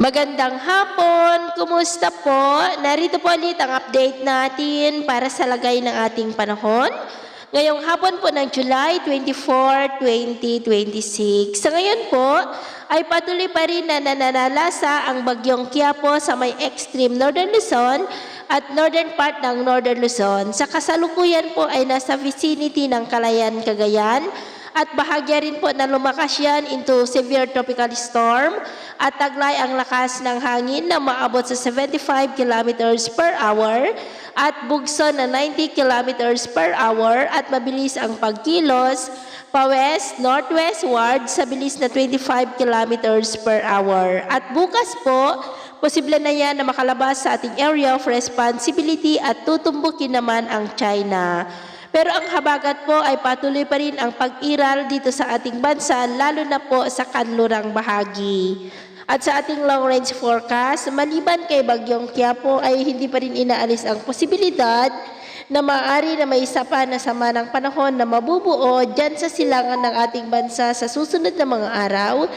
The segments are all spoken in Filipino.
Magandang hapon! Kumusta po? Narito po ulit ang update natin para sa lagay ng ating panahon. Ngayong hapon po ng July 24, 2026. Sa ngayon po ay patuloy pa rin na nananalasa ang bagyong Quiapo sa may extreme northern Luzon at northern part ng northern Luzon. Sa kasalukuyan po ay nasa vicinity ng Calayan, Cagayan, at bahagya rin po na lumakas yan into severe tropical storm at taglay ang lakas ng hangin na maabot sa 75 kilometers per hour at bugso na 90 kilometers per hour at mabilis ang pagkilos pa-west, northwestward sa bilis na 25 kilometers per hour. At bukas po, posible na yan na makalabas sa ating area of responsibility at tutumbukin naman ang China. Pero ang habagat po ay patuloy pa rin ang pag-iral dito sa ating bansa, lalo na po sa kanlurang bahagi. At sa ating long-range forecast, maliban kay Bagyong Quiapo ay hindi pa rin inaalis ang posibilidad na maaari na may isa pa na sama ng panahon na mabubuo dyan sa silangan ng ating bansa sa susunod na mga araw.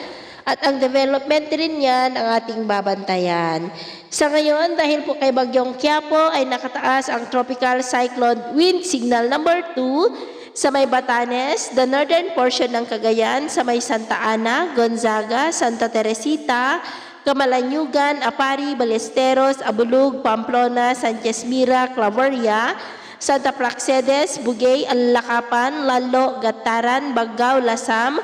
At ang development rin yan ang ating babantayan. Sa ngayon, dahil po kay Bagyong Quiapo ay nakataas ang tropical cyclone wind signal number 2 sa may Batanes, the northern portion ng Cagayan, sa may Santa Ana, Gonzaga, Santa Teresita, Camalanyugan, Apari, Ballesteros, Abulug, Pamplona, Sanchez Mira, Claveria, Santa Praxedes, Bugay, Alakapan, Lalo, Gataran, Baggao, Lasam,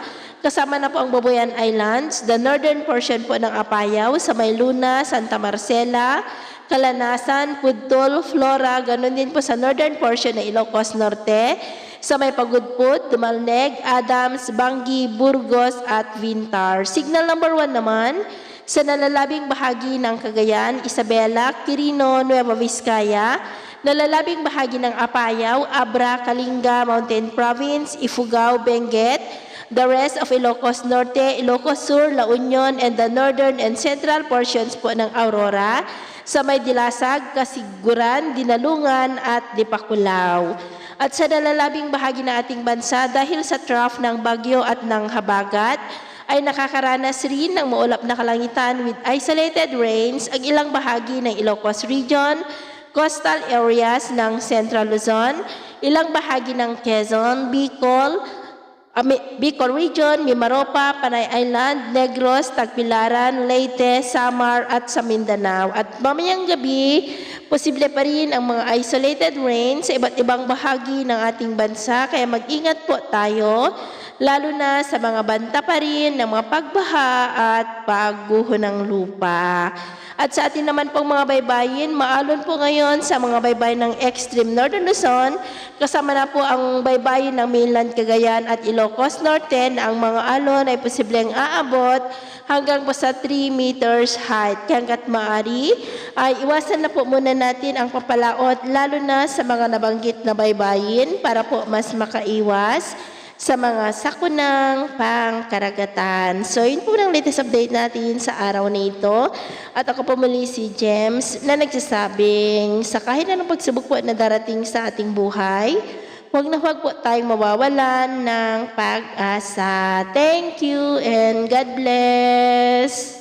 kasama na po ang Babuyan Islands, the northern portion po ng Apayao, sa may Luna, Santa Marcela, Kalanasan, Pudtol, Flora, ganun din po sa northern portion ng Ilocos Norte, sa may Pagudpud, Dumalneg, Adams, Bangi, Burgos at Vintar. Signal number 1 naman, sa nalalabing bahagi ng Cagayan, Isabela, Quirino, Nueva Vizcaya, nalalabing bahagi ng Apayao, Abra, Kalinga, Mountain Province, Ifugao, Benguet, the rest of Ilocos Norte, Ilocos Sur, La Union, and the northern and central portions po ng Aurora, sa may Dilasag, Kasiguran, Dinalungan, at Dipakulaw. At sa nalalabing bahagi ng ating bansa, dahil sa trough ng bagyo at ng habagat, ay nakakaranas rin ng maulap na kalangitan with isolated rains ang ilang bahagi ng Ilocos Region, coastal areas ng Central Luzon, ilang bahagi ng Quezon, Bicol Region, Mimaropa, Panay Island, Negros, Tagbilaran, Leyte, Samar at sa Mindanao. At mamayang gabi, posible pa rin ang mga isolated rain sa iba't ibang bahagi ng ating bansa. Kaya mag-ingat po tayo, lalo na sa mga banta pa rin ng mga pagbaha at pagguho ng lupa. At sa atin naman pong mga baybayin, maalon po ngayon sa mga baybayin ng extreme northern Luzon, kasama na po ang baybayin ng mainland Cagayan at Ilocos Norte na ang mga alon ay posibleng aabot hanggang po sa 3 meters height. Kaya hanggat maaari, ay iwasan na po muna natin ang papalaot, lalo na sa mga nabanggit na baybayin para po mas makaiwas sa mga sakunang pangkaragatan. So, yun po ang latest update natin sa araw na ito. At ako po muli si James na nagsasabing sa kahit anong pagsubok po na darating sa ating buhay, huwag na huwag po tayong mawawalan ng pag-asa. Thank you and God bless!